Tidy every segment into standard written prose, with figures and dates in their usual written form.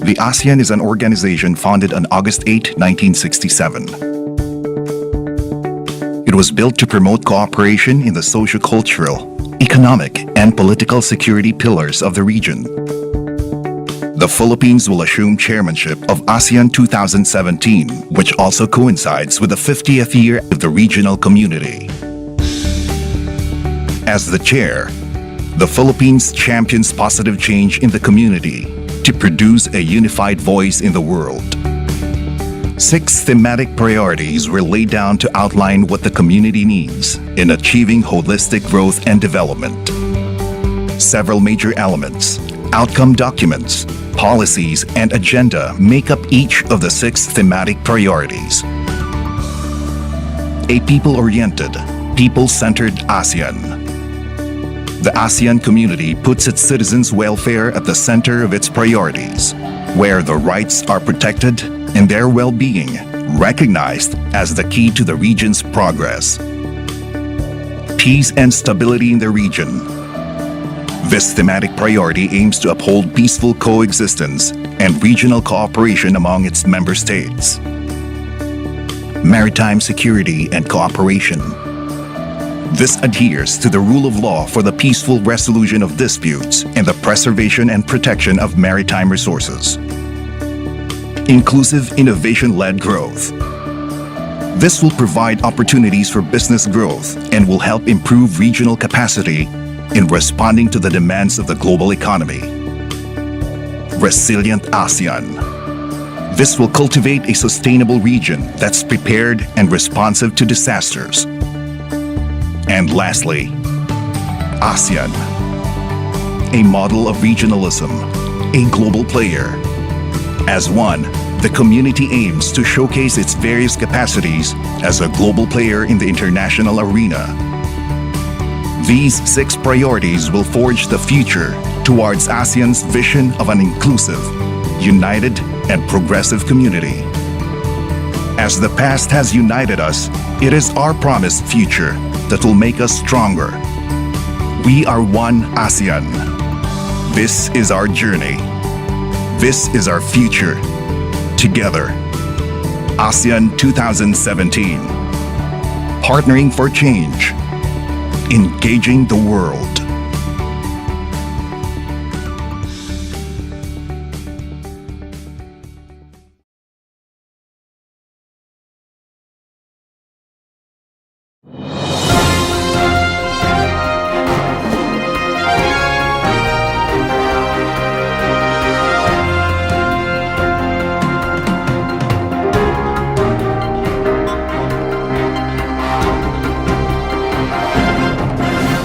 The ASEAN is an organization founded on August 8, 1967. It was built to promote cooperation in the socio-cultural, economic, and political security pillars of the region. The Philippines will assume chairmanship of ASEAN 2017, which also coincides with the 50th year of the regional community. As the chair, the Philippines champions positive change in the community to produce a unified voice in the world. 6 thematic priorities were laid down to outline what the community needs in achieving holistic growth and development. Several major elements, outcome documents, policies, and agenda make up each of the 6 thematic priorities. A people-oriented, people-centered ASEAN. The ASEAN community puts its citizens' welfare at the center of its priorities, where the rights are protected and their well-being recognized as the key to the region's progress. Peace and stability in the region. This thematic priority aims to uphold peaceful coexistence and regional cooperation among its member states. Maritime security and cooperation. This adheres to the rule of law for the peaceful resolution of disputes and the preservation and protection of maritime resources. Inclusive innovation-led growth. This will provide opportunities for business growth and will help improve regional capacity in responding to the demands of the global economy. Resilient ASEAN. This will cultivate a sustainable region that's prepared and responsive to disasters. And lastly, ASEAN, a model of regionalism, a global player. As one, the community aims to showcase its various capacities as a global player in the international arena. These 6 priorities will forge the future towards ASEAN's vision of an inclusive, united, and progressive community. As the past has united us, it is our promised future that will make us stronger. We are one ASEAN. This is our journey. This is our future. Together. ASEAN 2017. Partnering for change. Engaging the world.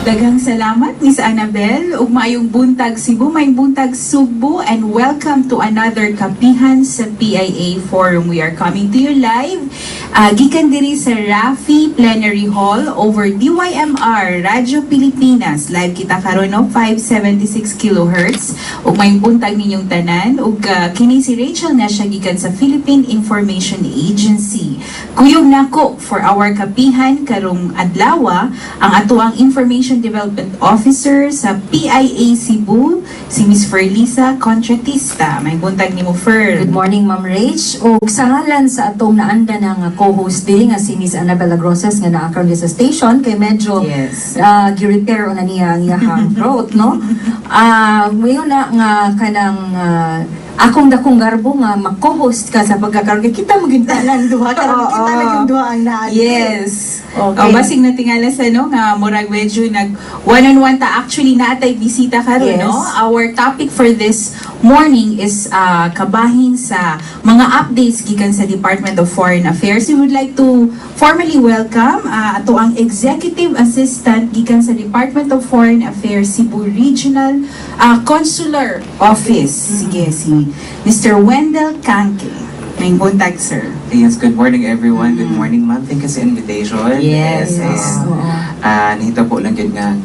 Daghang salamat, Miss Annabel, ug maayong buntag Cebu, maayong buntag Sugbo, and welcome to another Kapihan sa PIA Forum. We are coming to you live, gikan diri sa RAFI Plenary Hall over DYMR Radyo Pilipinas. Live kita karon no 576 kHz. Ug maayong buntag ninyong tanan, ug kini si Rachel na siya gikan sa Philippine Information Agency. Kuyog nako for our Kapihan karong adlaw ang atoang Information Development Officer sa PIA Cebu, si Ms. Ferlisa Contratista. May buntag ni mo, Fer. Good morning, Ma'am Rach. O sa ngalan sa atong naanda ng co-host dili nga si Ms. Annabella Grosses nga naakaroon sa station kay medyo gi-repair na niya ang iyang throat, no? Ngayon na nga kanang akong dakong garbo nga mag-co-host ka sa pagkakaroon. Kita magintalan duha. Karoon kita na yung duha ang naan. Yes. Okay. Basig na tingala sa no, nga murag medyo nag one-on-one ta actually natay bisita karon, Yes. no? Our topic for this morning is kabahin sa mga updates gikan sa Department of Foreign Affairs. We would like to formally welcome ato ang Executive Assistant gikan sa Department of Foreign Affairs Cebu Regional Consular Office. Sige, si Mr. Wendell Canque. May buntag, sir. Yes, good morning everyone. Good morning, ma'am. Thank you sa invitation. Yes. Nahita po lang yun nga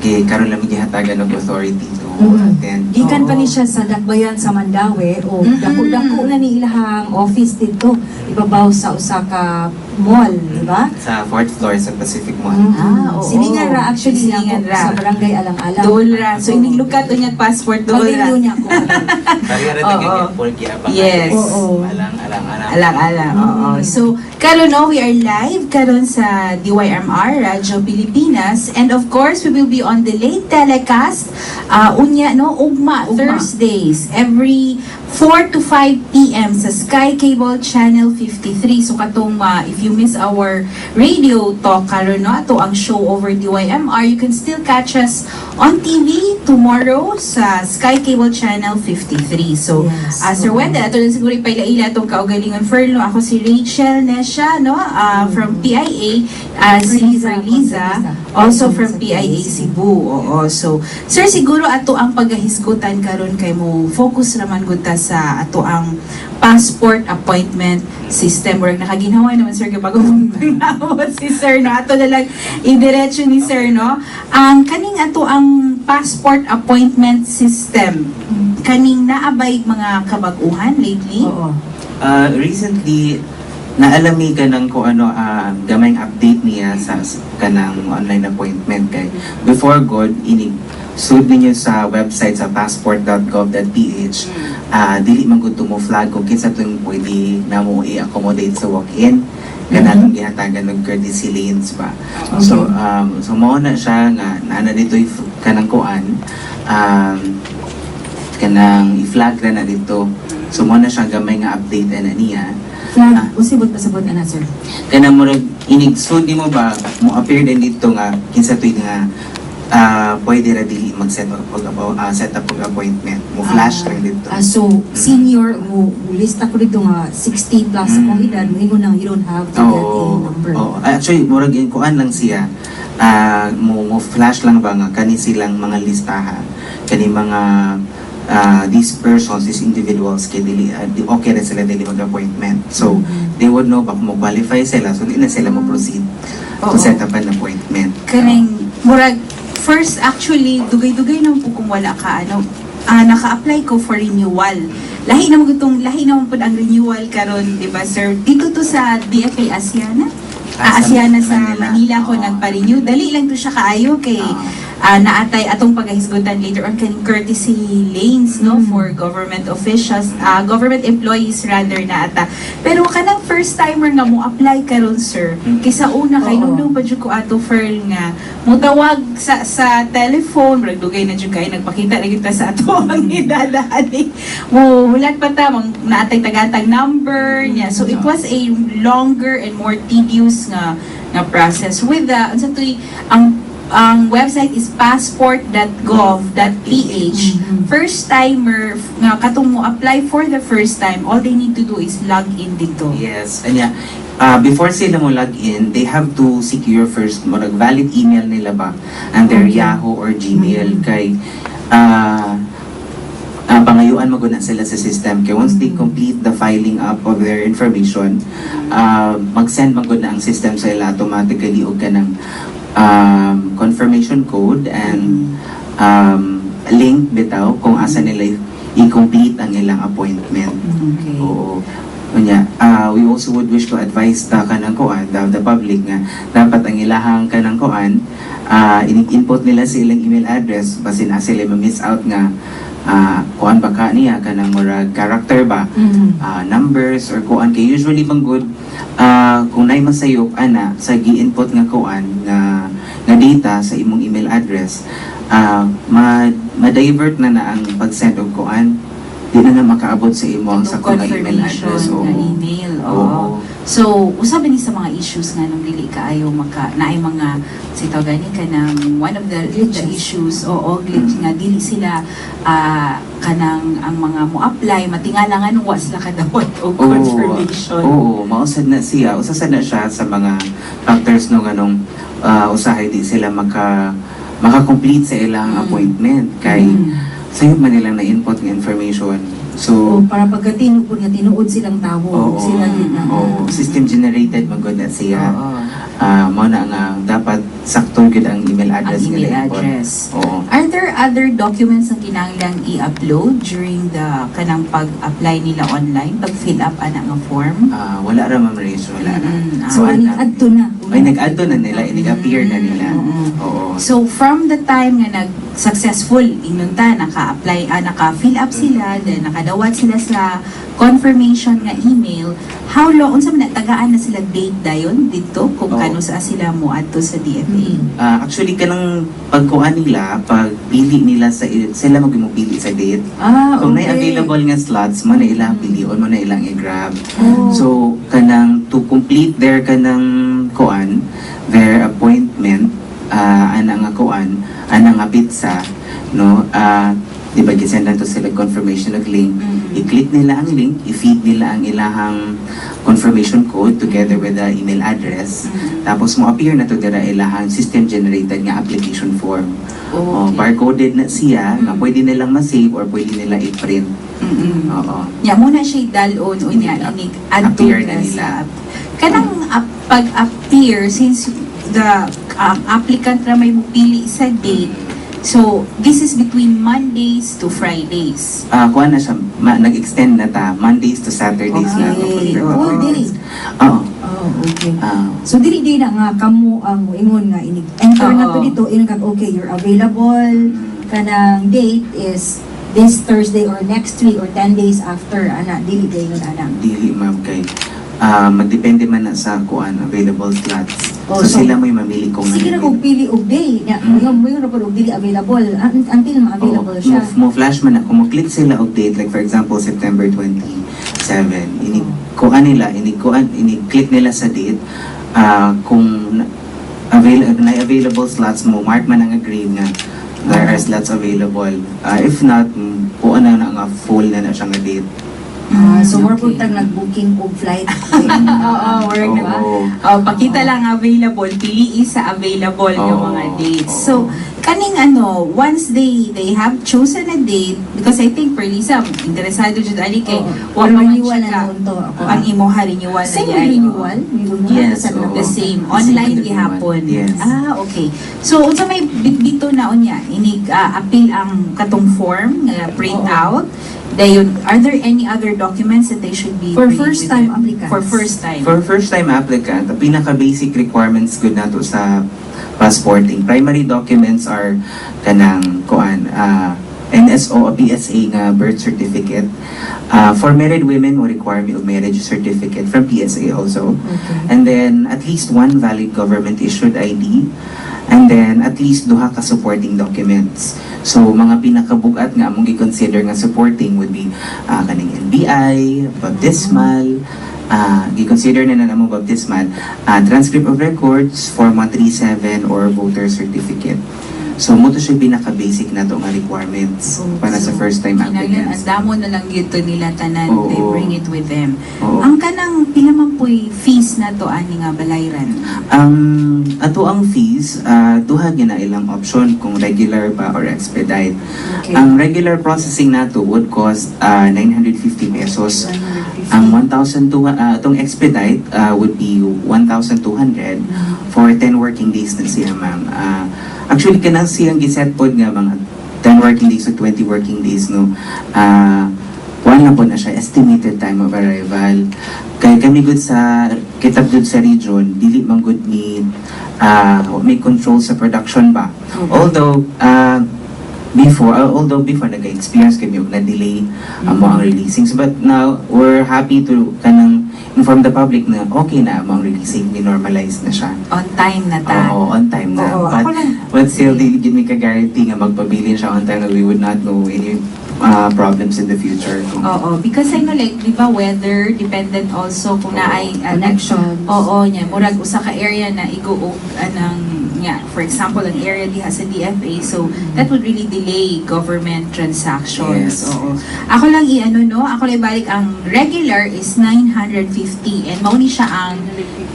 kay karon lang gihatagan og authority to attend. Gikan pa ni siya sa Dakbayan sa Mandawi o dako-dako na ni ilahang office dito ibabaw sa usa ka mall, di ba? Sa 4th floor sa Pacific Mall. Oo. Siningan ra actually Siningan niya ra. sa barangay Alang-Alang. Dol ra. So, ining lukat to niya passport dol ra. Pag-inyo niya ko. Parehara Oo. taging porque abang Yes. Oo. Alang-alang. Oo. So, karon no, we are live karon sa DYMR Radyo Pilipinas, and of course, we will be on the late telecast unya no ugma Thursdays every 4 to 5 p.m. sa Sky Cable Channel 53. So katong if you miss our radio talk karon no ato ang show over DYMR, you can still catch us on TV tomorrow sa Sky Cable Channel 53. So Yes. Sir Wendell, ato na siguro ipailaila itong kaugalingon Ferlo. Ako si Rachel Nesha no from PIA, si Liza also from PIA Cebu. Oo. So sir, siguro ato ang paghahisgutan karon kay mo focus naman gud ta sa ato ang passport appointment system. Work nakaginawa naman sir kay bago mong si sir no ato na lang idiretso ni sir no ang kaning ato ang passport appointment system kaning naabay mga kabag-uhan lately. Oo. Recently, naalami ka ng kung ano, gamayng update niya sa kanang online appointment kay before God, sud ninyo sa website sa passport.gov.ph, dili man gud mo flag kung kinsa tuwing pwede na mo i-accommodate sa walk-in. Ganang gihatagan ng courtesy lanes ba. So, mao na siya nga naana dito kanang kuan, kanang i-flag na dito. So mo na siya gamay nga update na niya. Flag, usibot pasabot na sir. Kanang mo inigsud mo ba mo appear din dito nga kinsa tuy nga pwede ra dili mag-set up set up og appointment. Mo flash lang dito. So, senior, lista ko dito nga 60 plus akong edad, mo nang you don't have to get a number. Oo. Actually, murag kuan lang siya. Mo flash lang ba nga kani silang mga listahan. Kani mga these persons, these individuals, kay dili okay na sila dili mag-appointment. So, they would know ba kung mo-qualify sila, so di na sila mo-proceed to set up an appointment. Kaning murag first actually dugay-dugay nang po kung wala ka naka-apply ko for renewal. Lahi naman po ang renewal karon, di ba sir? Dito to sa DFA Asiana. Asiana sa Manila ko nagpa-renew. Dali lang to siya kaayo kay naatay atong paghahisgutan later on kaning courtesy lanes no for government officials, government employees rather na ata. Pero kanang first timer nga mo apply karon sir, kaysa una kay nung pa jud ko ato Ferl nga mutawag sa telephone, dugay na jud kay nagpakita na kita sa ato ang idadaan. Mo hulat pa ta naatay tagatag number niya. So it was a longer and more tedious nga process with ang website is passport.gov.ph. First timer nga katong mo apply for the first time, all they need to do is log in dito. Yes, anya before sila mo log in, they have to secure first mo valid email nila ba and their Yahoo or Gmail kay pangayuan maguna sila sa system kay once they complete the filing up of their information, mag-send maguna ang system sa ila automatically og kanang confirmation code and link bitaw kung asa nila i-complete ang ilang appointment. Okay. Oo. We also would wish to advise the kanang kuan, the public nga dapat ang ilahang kanang kuan, input nila sa ilang email address basin sila ma-miss out nga kuan ba ka niya kanang murag character ba, numbers or kuan kay usually bang good kung nay masayop ana sa gi-input nga kuan nga data sa imong email address, ma-divert na ang pag-send og kuan, di na makaabot sa imong sa nga email address o email. So, usabi ni sa mga issues nga nung dili kaayo naay mga sitaw gani ka ng one of the issues glitch nga dili sila kanang ang mga mo apply matingala nga nung was la kadawat og confirmation. Mausad na siya. Usasad na siya sa mga factors no ganong usahay di sila maka-complete sa ilang appointment kay sayop man nilang na-input ng information. So, para pagkatinog po niya, tinuod silang tawag. Sila din na. System generated magod na siya. Mao na nga dapat sakto gud ang email address Ang email nila. address. Oo. Are there other documents na kinahanglang i-upload during the kanang pag-apply nila online, pag-fill up ana nga form? Wala ra ma'am Rachel, wala ra. So, add to na. Ay, nag-add to na nila, nag-appear na nila. Oo. So from the time nga nag-successful inunta, naka-apply, naka-fill up sila, then nakadawat sila sa confirmation nga email, how long, unsa man tagaan na sila date dayon dito kung Oo. kano sa sila mo adto sa DFA? Actually, kanang pagkuhan nila, pagpili nila sila magpili sa date. Kung may available nga slots, mo na ilang pilion, mo na ilang i-grab. So, kanang to complete their kanang kuan, their appointment, ana nga kuan, ana nga pizza, no? Di ba, gisendan to sila confirmation ng link. I-click nila ang link, i-feed nila ang ilahang confirmation code together with the email address. Tapos mo appear na to dira ilahang system-generated nga application form. Barcoded na siya, nga pwede nilang ma-save or pwede nila i-print. Oo. Ya muna siya dalon o niya inig add to Appear na na nila. sa kanang pag-appear since the applicant na may pili sa date. So, this is between Mondays to Fridays. Kuha na siya, nag-extend na ta, Mondays to Saturdays na. Okay. Oh, dili. Oo. Oh, okay. So dili na nga kamo ang ingon nga enter na to Oo. dito ingon okay, you're available kanang date is this Thursday or next week or 10 days after ana dili dayon ana. Dili ma'am kay magdepende man na sa kuan available slots. Oh, so, so, sila may mamili kung sige na kung pili og day nya mo yung rapod og dili available until ma-available siya. Mo flash man na kung mo-click sila og date like for example September 27 ini kuan nila ini click nila sa date kung available slots mo mark man ang green nga there are slots available. If not kuan na nga full na siya nga date. So more po tag nag-booking og flight. Work na ba? Pakita lang available, pili sa available yung mga dates. So, kaning once they have chosen a date, because I think per Lisa, interesado dyan ali kay renewal na nun to ako. ang imuha renewal na Same yan. renewal? Yes, Oo. the same. Online gihapon. Yes. Okay. So, unsa may bito na unya, inig appeal ang katong form, print out. Dayon, are there any other documents that they should be For bringing first-time with them? applicants. For first time. For first-time applicant, ang pinaka-basic requirements good nato sa passporting. Primary documents are kanang kuan NSO o PSA nga birth certificate. For married women, mo require me of marriage certificate from PSA also. Okay. And then at least one valid government issued ID. And then at least duha ka supporting documents. So mga pinakabugat nga among gi-consider nga supporting would be kaning NBI, baptismal, gi-consider na namong baptismal, transcript of records, Form 137 or voter certificate. So mo to siya pinaka-basic na to nga requirements para sa first-time Kinahanglan, applicants. ang damo na lang dito nila tanan, Oo. they bring it with them. Oo. Ang kanang pinamampoy fees na to ani nga balayran. Ato ang fees, duha gyud na ilang option kung regular ba or expedite. Okay. Ang regular processing nato would cost 950 pesos. Ang 1,200 itong expedite would be 1,200 for 10 working days na siya, ma'am. Actually kanang siyang giset pod nga mga 10 working days to 20 working days, no. Wala po na siya estimated time of arrival. Kaya kami good sa kitab good sa region, dili man good ni may control sa production ba. Although before nag-experience kami og na-delay mo ang releasings, but now we're happy to kanang inform the public na okay na mo ang releasing, ni-normalize na siya. On time na ta. Oo, on time na. Oo, ako lang. But still, di give me ka-guarantee nga magpabilin siya on time na we would not know any problems in the future. Oo, because I know like, di ba, weather dependent also kung na ay Connections. Oo, nya murag usa ka area na iguog anang nya, for example, ang area diha sa DFA, so that would really delay government transactions. Yes. Oo. Ako lang ako lang balik ang regular is 950 and mao ni siya ang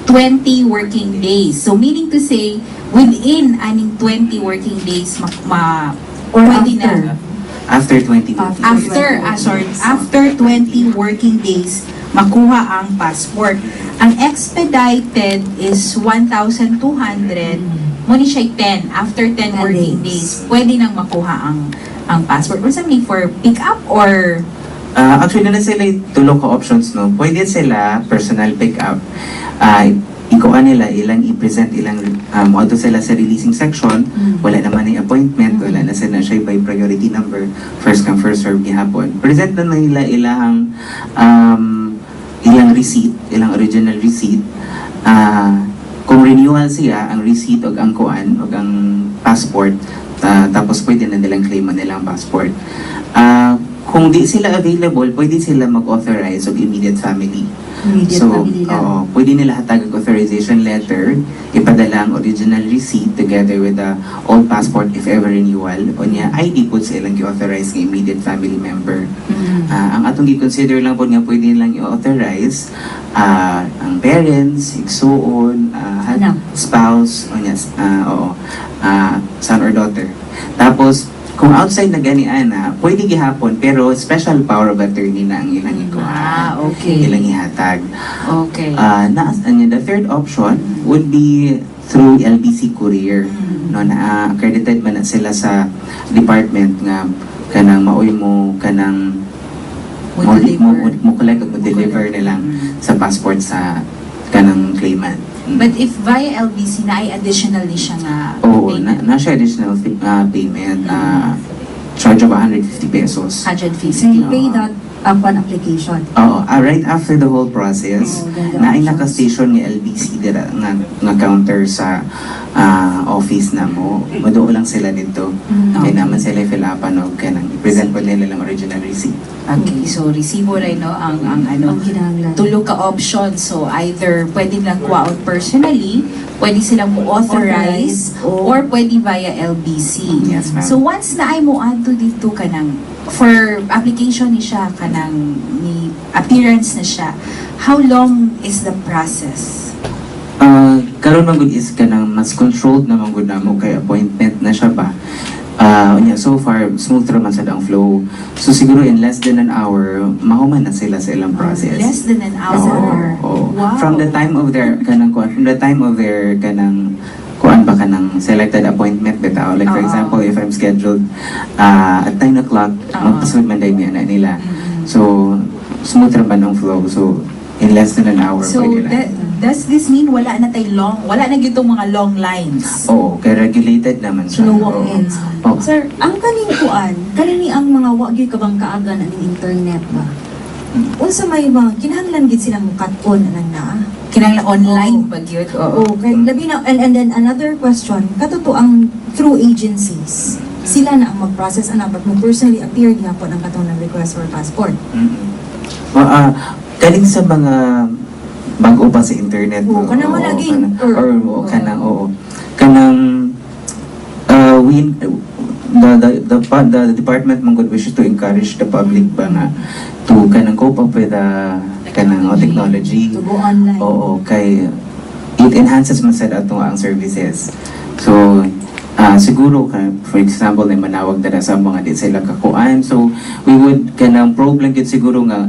20 working days. So meaning to say within aning 20 working days Or pwede after. na. After 20 After 20 working days, makuha ang passport. Ang expedited is 1,200, Muna siya 10, after 10 working days, pwede nang makuha ang passport. Or something for pick up or Actually, na sila tulo ka options, no? Pwede sila personal pick-up. Ikuha nila, ilang i-present, ilang auto sila sa releasing section, wala naman yung appointment, wala na sila siya by priority number, first come, first serve gihapon. Present na nila ilang receipt, ilang original receipt. Kung renewal siya, ang receipt o ang kuan o ang passport, tapos pwede na nilang claim nilang passport. Kung di sila available, pwede sila mag-authorize of immediate family. Family lang. Pwede nila hatag ang authorization letter, ipadala ang original receipt together with the old passport if ever renewal. O niya, ID po silang i-authorize ng immediate family member. Ang atong i-consider lang po nga pwede nilang i-authorize ang parents, igsuon, spouse, o niya, son or daughter. Tapos, kung outside na ganian na, pwede gihapon, pero special power of attorney na ang ilang ikuha. okay. Ilang ihatag. Okay. The third option would be through LBC Courier. No, na accredited man na sila sa department nga kanang maoy mo kanang mo collect o deliver nilang sa passport sa kanang claimant. But if via LBC na ay additionally siya nga Oo, payment? na siya additional payment. Charge of 150 pesos. 150. So you pay that upon application. Oo, right after the whole process, na ay naka-station ng LBC dira nga counter sa office na mo. Maduo lang sila dito. Kaya naman sila fill upan o kanang i-present po nila lang original receipt. Okay, so resibo rin no ang ano Ang kinahanglan. tulo ka options. So either pwede lang kuha out personally, pwede silang mo authorize or pwede via LBC. Yes, ma'am. So once na ay mo ato dito kanang for application ni siya kanang ni appearance na siya, how long is the process? Karon man gud is kanang mas controlled na man gud namo kay appointment na siya ba. So far smooth raman sa ang flow. So siguro in less than an hour mahuman na sila sa ilang process. Less than an hour. Oo. Wow. From the time of their kanang kuan ba kanang selected appointment bitaw. Like for Oo. example, if I'm scheduled at 9 o'clock, magpasud man day na nila. So smooth raman ang flow. So in less than an hour So pwede na. does this mean wala na gyud mga long lines? Oo, kaya regulated naman siya. So no walk-ins. Oo. Sir, ang kaning kuan, kanini ang mga wagyoy kabang kaagan ang internet ba? Unsa may mga kinahanglan gid silang mukat-on anang na? Kinahanglan online pag yun. Oo. Kay labi na and then another question, katuto ang through agencies. Sila na ang mag-process ana but mo personally appear gyapon ang katong request for passport. Galing sa mga bago pa sa internet. Oo, kanang wala gin, kanang the department mong good wishes to encourage the public ba nga to kanang cope up with kanang technology. To go online. Oo, kay it enhances man sad ato ang services. So siguro for example na manawag na sa mga di sila kakuan, so we would kanang probe lang gid siguro nga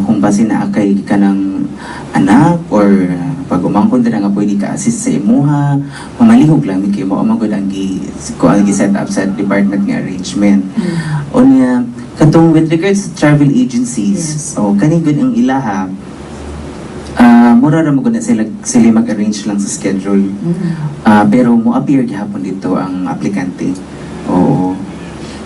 kung basin na kay kanang anak or pag umangkon na nga pwede ka assist sa imuha, mamalihog lang ni kayo mo amagod ang set up sa department nga arrangement. O niya, katong with regards to travel agencies, kani gud ang ilaha, mura ra magud na sila mag-arrange lang sa schedule. Pero mo appear gihapon dito ang aplikante. Oo.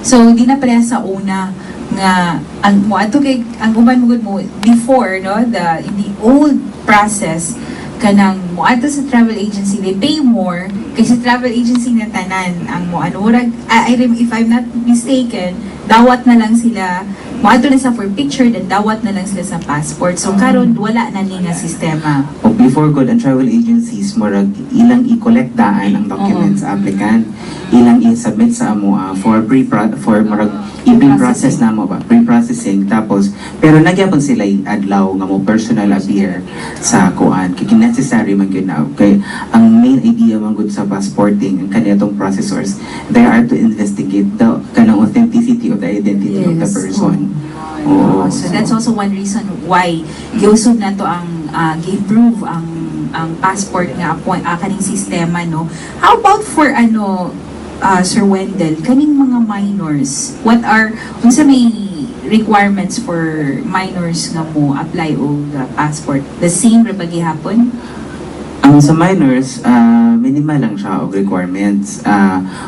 So hindi na pala sa una nga ang mo ato kay ang uban mo before no in the old process kanang mo ato sa travel agency they pay more kasi travel agency na tanan ang mo if I'm not mistaken dawat na lang sila mo ato na sa for picture then dawat na lang sila sa passport so karon wala na ni nga sistema. O before good ang travel agencies murag ilang i-collect daan ang documents applicant ilang i-submit sa amo for murag i-process na mo ba pre-processing tapos pero nagyapon sila adlaw nga mo personal appear sa kuan kay necessary man gyud na kay ang main idea man gud sa passporting ang kaniyatong processors they are to investigate the kanang authenticity of the identity of the person. So that's also one reason why giusog na to ang gi-prove ang ang passport nga kaning sistema, no? How about for Sir Wendell, kaning mga minors, unsa may requirements for minors nga mo apply og passport? The same ra ba gihapon? Ang sa minors, minimal lang siya og requirements.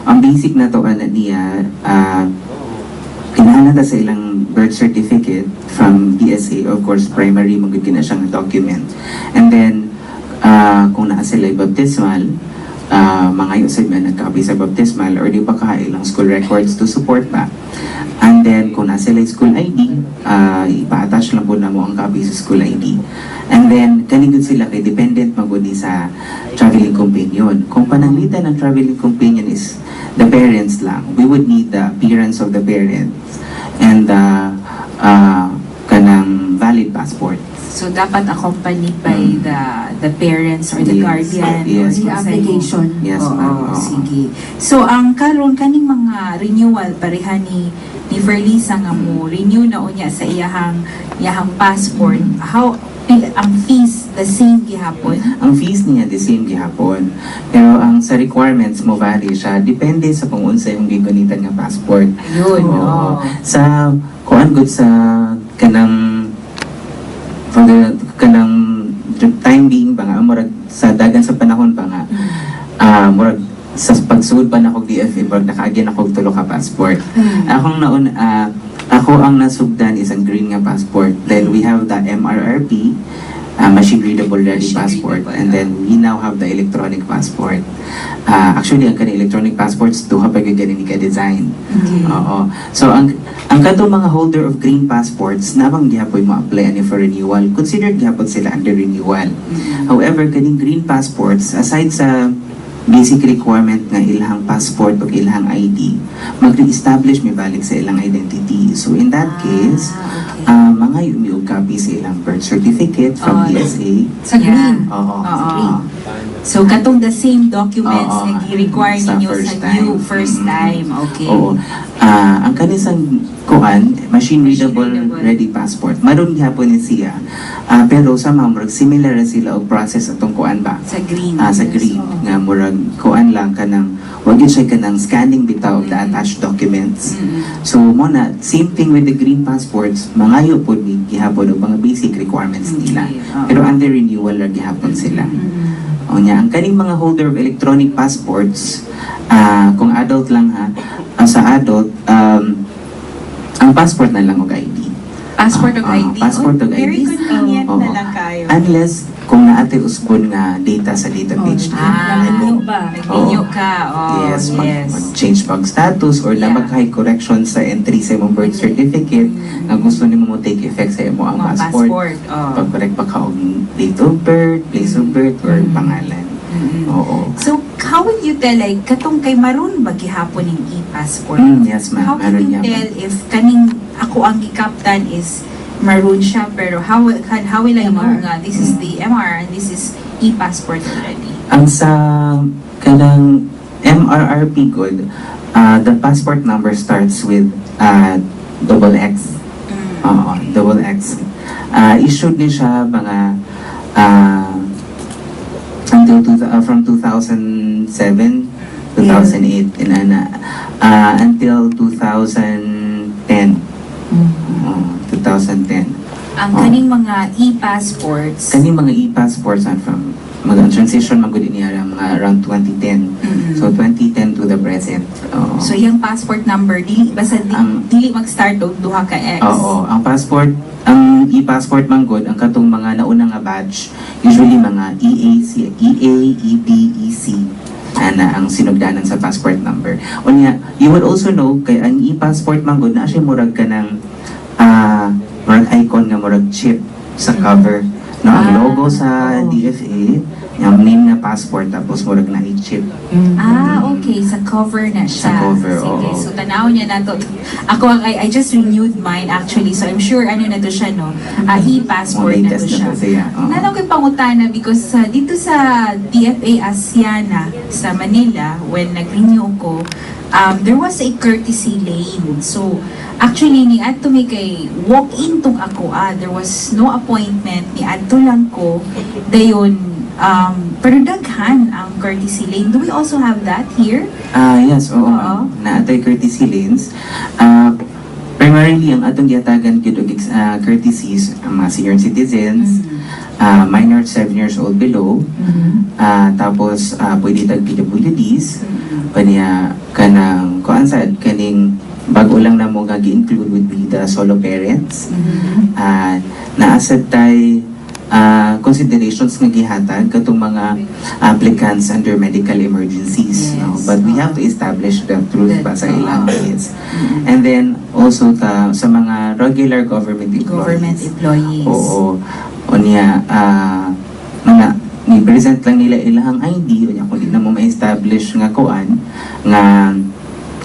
Ang basic na to niya, kinahanglan ta sa ilang birth certificate from DSA, of course primary magud na siyang document. And then kung naa sila baptismal, mga usab na nagka-copy sa baptismal or di pa ilang school records to support ba. And then kung nasa sila school ID, ipa-attach lang po na mo ang copy sa school ID. And then kanigod sila kay dependent magudi sa traveling companion. Kung pananglitan ng traveling companion is the parents lang, we would need the appearance of the parents and kanang valid passport. So dapat accompanied by the parents or the guardian yes, or the application. Yes, ma'am. Sige. So ang karon kaning mga renewal pareha ni Ferlisa nga mo renew na unya sa iyahang passport. How ang fees the same gihapon? Ang fees niya the same gihapon. Pero ang sa requirements mo vary siya depende sa kung unsa yung gigunitan nga passport. Ayun. Sa kuan gud sa kanang time being ba nga murag sa dagan sa panahon pa nga murag sa pagsugod pa na kog DFA murag nakaagyan ako og tulo ka passport. Ako ang nasugdan is ang green nga passport. Then we have the MRRP, machine readable ready passport, and then we now have the electronic passport. Actually ang kanang electronic passports duha pa gyud ni ka design. Oo. So ang kadtong mga holder of green passports namang gihapon mo apply ani for renewal. Considered gihapon sila under renewal. However, kaning green passports aside sa basic requirement nga ilang passport o ilang ID, mag-re-establish may balik sa ilang identity. So in that case, mga yung copy sa ilang birth certificate from DSA. Sa green. Oo. So katong the same documents na gi-require Sa ninyo first sa new time. first time. Okay. Oo. Ang kanisang machine readable ready passport. Maroon gihapon ni siya. Pero sa murag similar na sila og process atong kuan ba? Sa green. Sa green nga murag kuan lang kanang wag yun siya kanang scanning bitaw of the attached documents. So mo na same thing with the green passports, mangayo pod ni gihapon og mga basic requirements nila. Pero under renewal ra gihapon sila. O niya, ang kaning mga holder of electronic passports, kung adult lang sa adult, ang passport na lang og ID. Passport of ID. Passport of ID. Very convenient Oo. na lang kayo. Unless kung naate usbon nga data sa database. Nag-renew ba? Nag-renew ka. Yes, mag-change pag status or Yeah. magkahay correction sa entry sa imong birth certificate nga gusto nimo mo take effect sa imo ang Mga passport. Pag-correct pa ka og date of birth, place of birth, or pangalan. Oo. So, how will you tell, like, katong kay maroon ba gihapon yung e-passport? Yes, ma'am. How can you Maroon tell if kaning ako ang gikaptan is maroon siya, pero how will I know nga this is the MR and this is e-passport already? Ang sa kanang MRRP code, the passport number starts with double X. Double X. Issued ni siya mga from 2007, 2008, until 2010. 2010. Ang kaning mga e-passports, Kaning mga e-passports are from transition magud niya mga around 2010. So 2010 to the present. so yung passport number, basta dili mag-start og duha ka X. Oo, ang e-passport man gud ang katong mga nauna nga batch, usually mga EA, EB, EC ana ang sinugdanan sa passport number. Unya, you would also know kay ang e-passport man gud na siya murag kanang murag icon nga murag chip sa cover. No, ang logo sa DFA, yung name na passport, tapos murag na i-chip. Okay. Sa cover na siya. Sa cover, Sige. oo. So, tanaw niya na to. I just renewed mine actually. So, I'm sure ano na to siya, no? E-passport na to Latest siya. na to siya. Oo. Nanaw ko'y pangutana because dito sa DFA Asiana sa Manila, when nag-renew ko, there was a courtesy lane. So, actually, ni adto may kay walk-in tong ako. There was no appointment. Ni adto lang ko. Dayon, Pero daghan ang courtesy lane. Do we also have that here? Yes, oo, Oo. ma'am. Naatay courtesy lanes. Primarily, ang atong giatagan gyud og courtesies ang mga senior citizens, minor 7 years old below, tapos pwede tag PWDs, pwede kanang kuan sad kaning bago lang na mo gi-include would be the solo parents. Naasad tay considerations nga gihatag katong mga applicants under medical emergencies, no? But we have to establish the truth ba sa ilang case. And then also sa mga regular government employees. Oo. O niya mga ni-present lang nila ilang ID o niya kung di na mo ma-establish nga kuan nga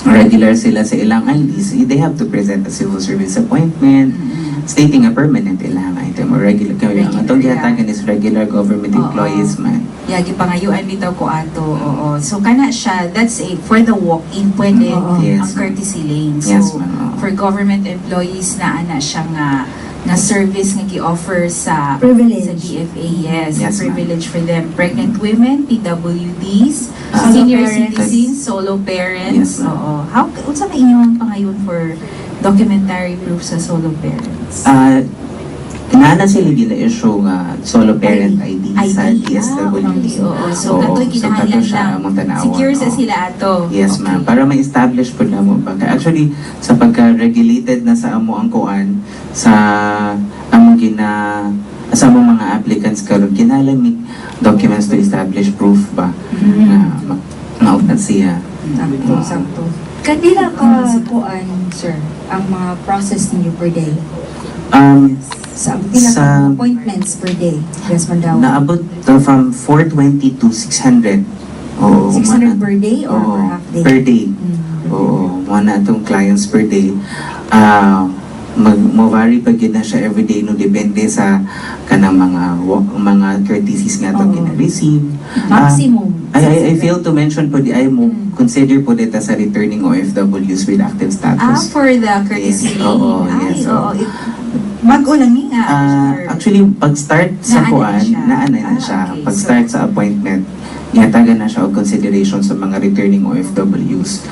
regular sila sa ilang IDs, they have to present a civil service appointment stating a permanent ilang item or regular. Kaya ang atong gihatagan is regular government employees man. Yagi pangayuan bitaw ko ato. Oo. So kana siya, that's for the walk-in pwede Yes, ang courtesy lane. So Yes, ma'am. for government employees na ana siya nga service nga gi-offer sa Privilege. sa DFA. Yes, Yes, ma'am. privilege for them. Pregnant women, PWDs, Solo senior parents. citizens, solo parents. Yes, ma'am. Oo. How unsa may inyong pangayon for documentary proof sa solo parents? Naana sila gina-issue nga solo parent ID sa okay. DSWD. Oo. So katoy kinahanglan lang. Secure sa sila ato. Yes, Okay. ma'am. Para ma-establish po na mo ba. Actually, sa pagka-regulated na sa amo ang kuan, sa among sa among mga applicants karon kinahanglan documents to establish proof ba na mauna siya. Sakto. Kanila ka kuan, sir, ang mga process ninyo per day? Sa pila ka Sa- appointments per day? Yes, Mandawa. Naabot from 420 to 600. Oo, 600 per day or per half day? Per day. Mm. Oo, mga na itong clients per day. Mag-vary pa gina siya everyday no depende sa kanang mga courtesies nga itong Oo. gina-receive. Maximum. I failed to mention po di ay mo consider po dito sa returning OFWs with active status. For the courtesy Yes, lane. oo, Ay, yes, oo. oo. Mag-ulang nga. Actually, pag-start sa Naana kuan, na siya. naana na siya. Okay. Pag-start sa appointment, yatagan na siya og consideration sa mga returning OFWs.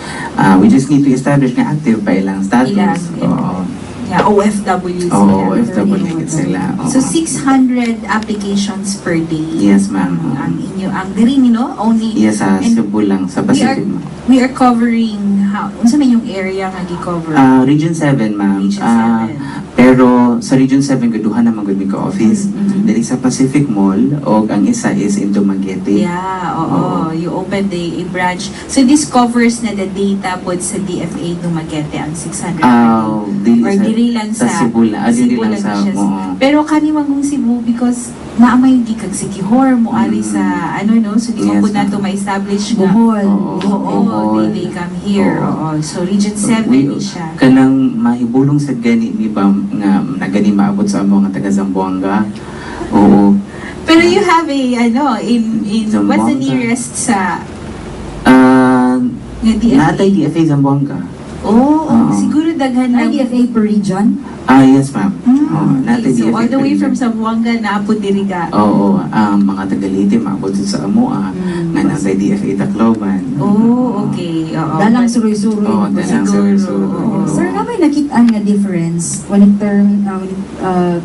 We just need to establish na active pa ilang status. Ilang, Oo. Yeah, OFWs. Oo, OFW sila. Oo. So 600 applications per day. Yes, ma'am. Ang inyo, ang diri no? Only. Yes, sa and Cebu lang, sa Pacific. we are covering how? Unsa man yung area nga gi-cover? Region 7, ma'am. Region 7. Pero sa Region 7, gaduhan naman gud mi ka office. Dili sa Pacific Mall, o ang isa is in Dumaguete. Yeah, oo. You open a branch. So this covers na the data po sa DFA Dumaguete ang 600 Dili or sa- diri lang sa sa Cebu lang. Dili Cebu lang lang sa, siya. oo. Pero kani magong Cebu because naamay di kag Sikihor mo ari sa ano no, so di mo Yes, po nato ma'am. ma-establish nga. Bohol. Oo, they come here. Oo. Oo. So region 7 ni siya. Kanang mahibulong sa gani ni ba nga nagani maabot sa amo nga taga Zamboanga. Oo. Pero you have a ano in what's the Zamboanga. nearest sa nga Natay DFA? DFA Zamboanga. Oo, Oo. siguro daghan na IDFA per region? Yes, ma'am. Natay So DFA. all the way per from region. Zamboanga na po diri ka. Oo, mga taga-Leyte maabot sa Amoa, nga natay DFA Tacloban. Oh, okay. Oo. Dalang suroy-suroy. Oo, dalang Siguro, suroy-suroy. oo. Sir, na may nakitaan nga difference when it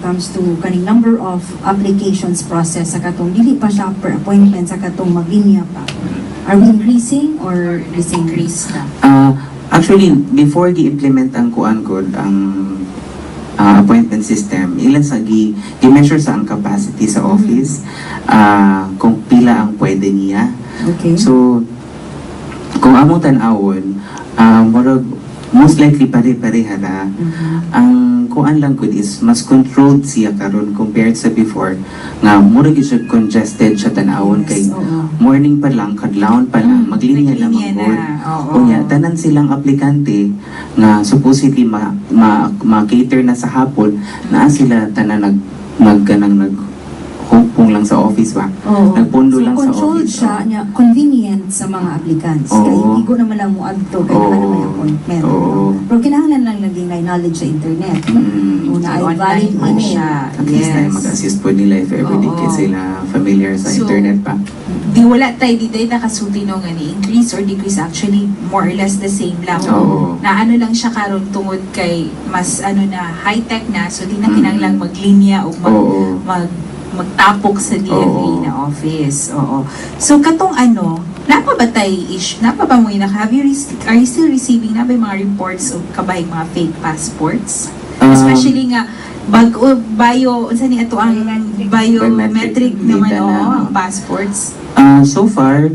comes to kaning number of applications process sa katong dili pa siya per appointment sa katong maglinya pa. Are we increasing or the same Increase na. Actually, before gi-implement ang kuan code, ang appointment system, ilan sa gi-measure sa ang capacity sa office, kung pila ang pwede niya. Okay. So, kung among tan-awon, murag most likely pare-pareha na. Ang kuan lang gud is mas controlled siya karon compared sa before nga murag siya congested siya tan-awon kay Oo. morning pa lang kadlawon pa lang maglinya lang Maglinya magod. na, oo. Unya tanan silang aplikante nga supposedly ma-cater na sa hapon naa sila tanan nag hupong lang sa office ba? Oo. Nagpundo So, lang sa controlled office. siya, niya, convenient sa mga applicants. Oo. Kaya hindi ko naman lang mo adto, kaya Oo. naman may appointment. Oo. Pero kinahanglan lang laging may knowledge sa internet. Una ay Online valid man email. siya. At least tayo mag-assist po nila if ever di Oo. kayo sila familiar sa So, internet pa. Di wala tayo di tayo nakasuti no nga ni increase or decrease, actually more or less the same lang. Oo. Na ano lang siya karon tungod kay mas ano na high tech na, so di na kinahanglan maglinya o Oo. magtapok sa DFA Oo. na office. Oo. So katong ano, napa ba mo have you are you still receiving na ba yung mga reports of kabay mga fake passports? Especially nga unsa ni ato ang biometric naman data na. ang passports. So far,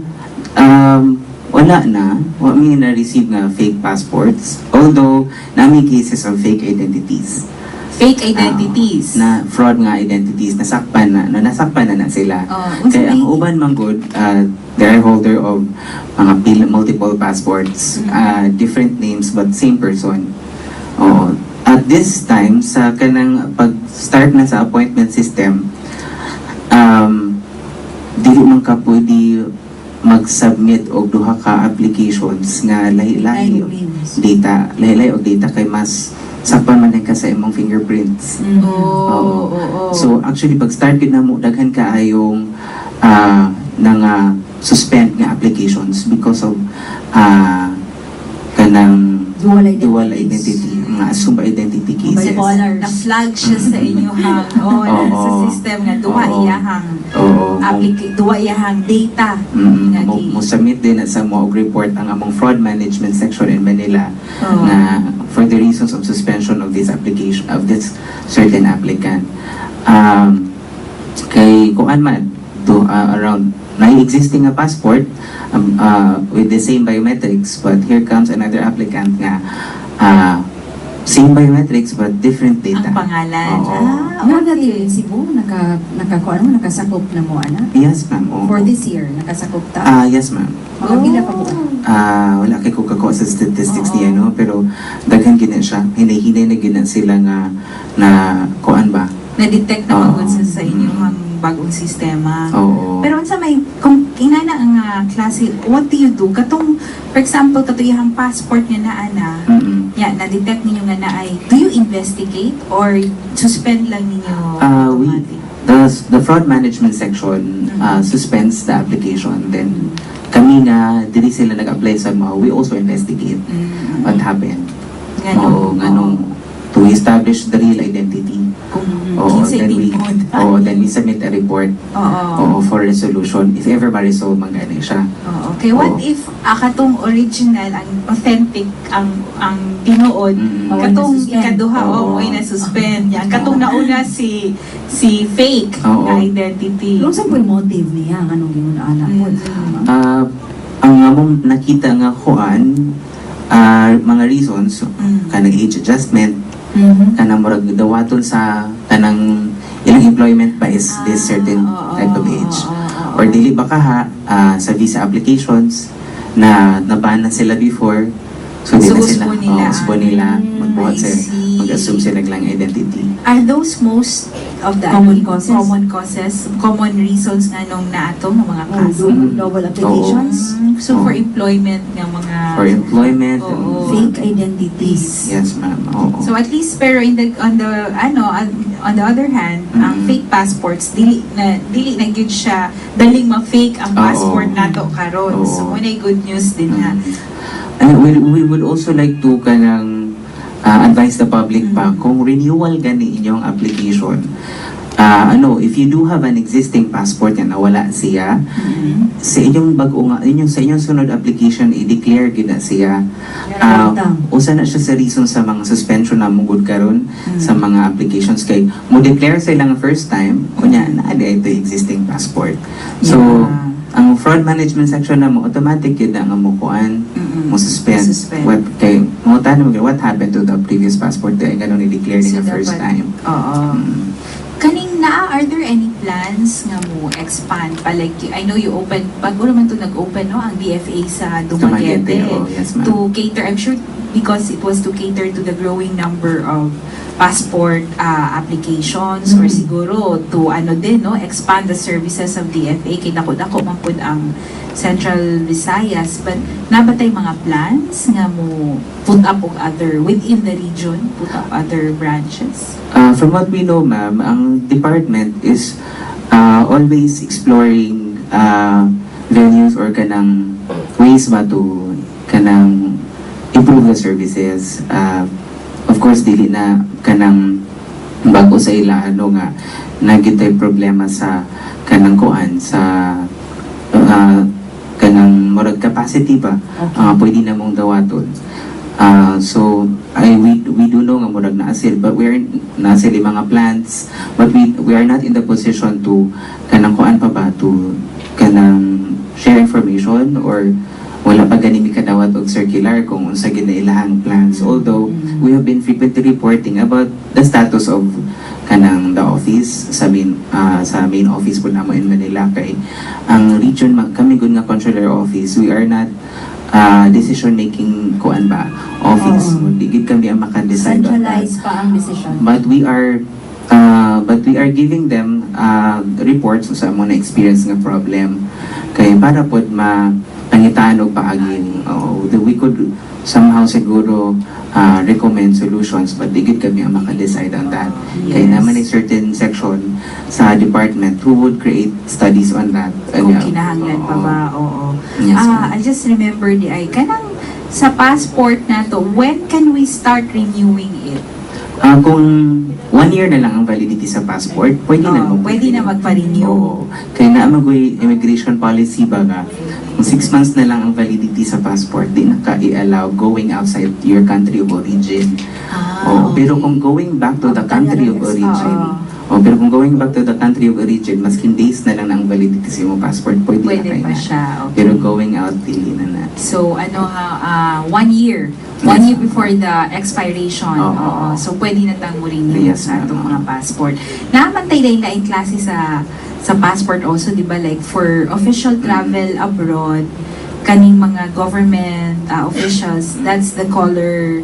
wala na. May na-receive na fake passports. Although, namin cases of fake identities. Fake identities. Na fraud nga identities. Nasakpan na sila. Kaya ang uban man good, they're holder of mga multiple passports, different names but same person. At this time, sa kanang pag-start na sa appointment system, dili man ka pwede mag-submit og duha ka applications nga lahi-lahi og data kay mas sakpan man ka sa imong fingerprints. So actually pag-start gid namo daghan kaayong suspend nga applications because of kanang dual identity, mga assumed identity cases. Na-flag siya sa inyong sa system nga duwa iyahang data. Mo submit din sa mo report ang among fraud management section in Manila na for the reasons of suspension of this application of this certain applicant. Kay kuan man to around na existing a passport with the same biometrics, but here comes another applicant nga same biometrics but different data. Ang pangalan. Natin Cebu, nakasakop na mo, ana? Yes, ma'am. For this year, nakasakop ta? Yes, ma'am. Mga pila pa mo? Wala kay ko kako sa statistics niya, no? Pero daghan gina siya. Hinay-hinay na gina sila nga na kuan ba? Na-detect na magod sa inyong bagong sistema. Pero unsa may kung inana ang klase, what do you do katong for example katuyang passport nga naa na na-detect ninyo nga na ay, do you investigate or suspend lang ninyo automatic? The fraud management section suspends the application, then kami nga dili sila nag-apply sa mga, we also investigate what happened. Ganong to establish the real identity. Then we submit a report for resolution if ever ma-resolve magani siya. Okay, what if katong original, ang authentic, ang tinuod, katong ikaduha mo'y na-suspend yan, katong nauna si fake na identity. Kung saan po yung motive niya, anong ginunaan po? Ang among nakita nga kuan, mga reasons, kanang age adjustment, kanang murag dawaton sa kanang ilang employment ba is this certain type of age, or dili ba kaha sa visa applications na naban na sila before, so di na sila usbo nila magbuhat sa mag-assume sila lang identity. Are those most of the common reasons nga nung naato ng mga kaso? Double applications? So for employment ng mga fake identities. Yes, ma'am. So at least pero on the other hand, ang fake passports dili na gyud siya daling ma-fake ang passport nato karon. So muna good news din na. And we would also like to advise the public pa kung renewal gani inyong application. If you do have an existing passport na nawala siya, sa inyong sa inyong sunod application i-declare gid na siya. Usa na siya sa reason sa mga suspension na mugod karon sa mga applications kay mo declare sa ilang first time kunya na ito existing passport. So ang fraud management section na mo automatic yun na nga mo kuan mo suspend. What happened to the previous passport kaya ganun i-declare nila first time. Kaning na, are there any plans nga mo expand pa? Like, I know you open, bago naman to nag-open, no, ang DFA sa Dumaguete. Yes, ma'am. To cater, I'm sure because it was to cater to the growing number of passport applications or siguro to din, no, expand the services of DFA. Kaya dako man pud ang Central Visayas, but nabatay mga plans nga mo put up og other within the region, put up other branches? From what we know, ma'am, ang department is always exploring venues or kanang ways ba to kanang improve the services. Of course, dili na kanang bago sa ila nga nagitay problema sa kanang kuan sa kanang murag capacity ba pwede na mong dawaton. So we do know nga murag naasil, but we are naasil yung mga plans, but we are not in the position to kanang kuan pa ba to kanang share information or wala pa ganimi kadawat og circular kung unsa gid na ilahang plans, although we have been frequently reporting about the status of kanang the office sa main office po namo in Manila. Kay ang region kami gud nga consular office, we are not decision making kuan ba office, di gid kami ang maka-decide on that. Centralized pa ang decision. But we are giving them reports sa mga experience nga problem kay para pod pangitaan og paaging we could somehow siguro recommend solutions, but digid kami ang maka-decide on that. Kaya naman ay certain section sa department who would create studies on that. Kung kinahanglan pa ba, oo. Yes, ma'am. I just remember kanang sa passport na to, when can we start renewing it? Kung 1 year na lang ang validity sa passport, pwede na pwede na magpa-renew. Oo. Kaya naamagoy immigration policy baga, kung 6 months na lang ang validity sa passport, di na ka-i-allow going outside your country of origin. Pero kung going back to the country of origin, pero kung going back to the country of origin, maskin days na lang ang validity sa iyong passport, pwede na pa siya. Okay. Pero going out, dili na. So, 1 year. 1 year before the expiration. So, pwede na tang renew sa itong mga passport. Naamantay na yung klase sa passport also, di ba? Like, for official travel abroad, kaning mga government officials, that's the color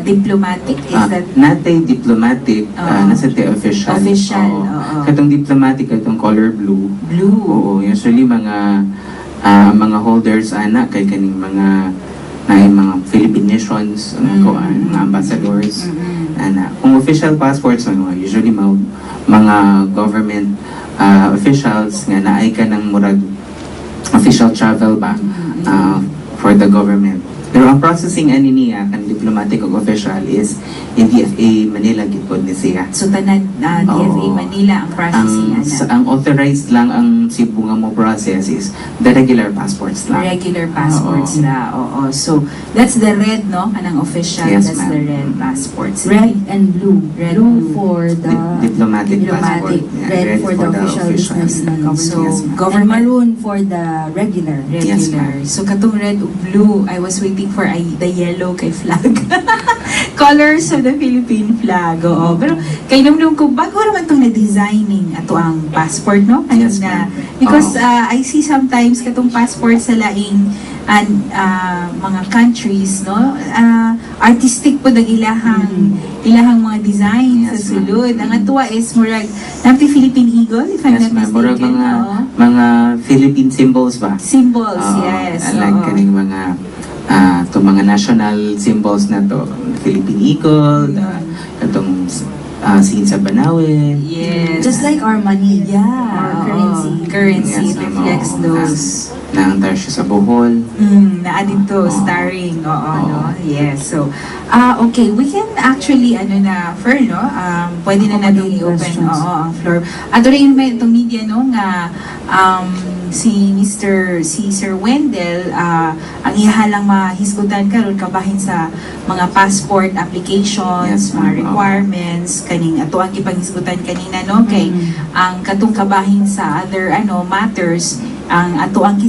diplomatic. Is that? Natay diplomatic, nasa te official. Official, Katong diplomatic, katong color blue. Blue. Oo, usually mga holders kay kaning mga mga Philippine nations, mga ambassadors. Kung official passports, usually mga government officials nga naay ka ng murag official travel ba for the government. Pero ang processing niya kan diplomatic o official is in DFA Manila gitpod ni siya. So tanan DFA Manila ang processing ang authorized lang ang Cebu nga mo process is the regular passports lang. Regular passports na. So that's the red, no? Kanang official, yes, that's the red passports. Red and blue. Red blue blue. for the diplomatic passport. Yeah, red for the official businessman. So Yes, government and maroon for the regular. Yes, regular. So katong red o blue, I was waiting for the yellow kay flag. Colors of the Philippine flag. Oo. Pero kay namnum ko bago naman tong na-designing ato ang passport, no? Yes, Because I see sometimes katong passport sa laing mga countries, no? Artistic po ilahang mga design sa sulod. Ang atuwa is murag napi Philippine Eagle, if I'm not mistaken. Mga Philippine symbols ba? Symbols, yes. Like kaning mga mga national symbols na to, Philippine Eagle, katong scene sa Banawe. Yes. Just like our money. Yeah. Our currency. Currency Yes, reflects those. Naantar siya sa Bohol. Na-added to, starring. No? Yes. So, okay, we can actually, no? Pwede na natin i-open, ang floor. Ato rin may itong media, no, nga, si Sir Wendell, ang ihalang mahisgutan karon kabahin sa mga passport applications, Yes, mga requirements, kaning ato ang ipanghisgutan kanina, no? Kay, ang katong kabahin sa other, matters, ang ato ang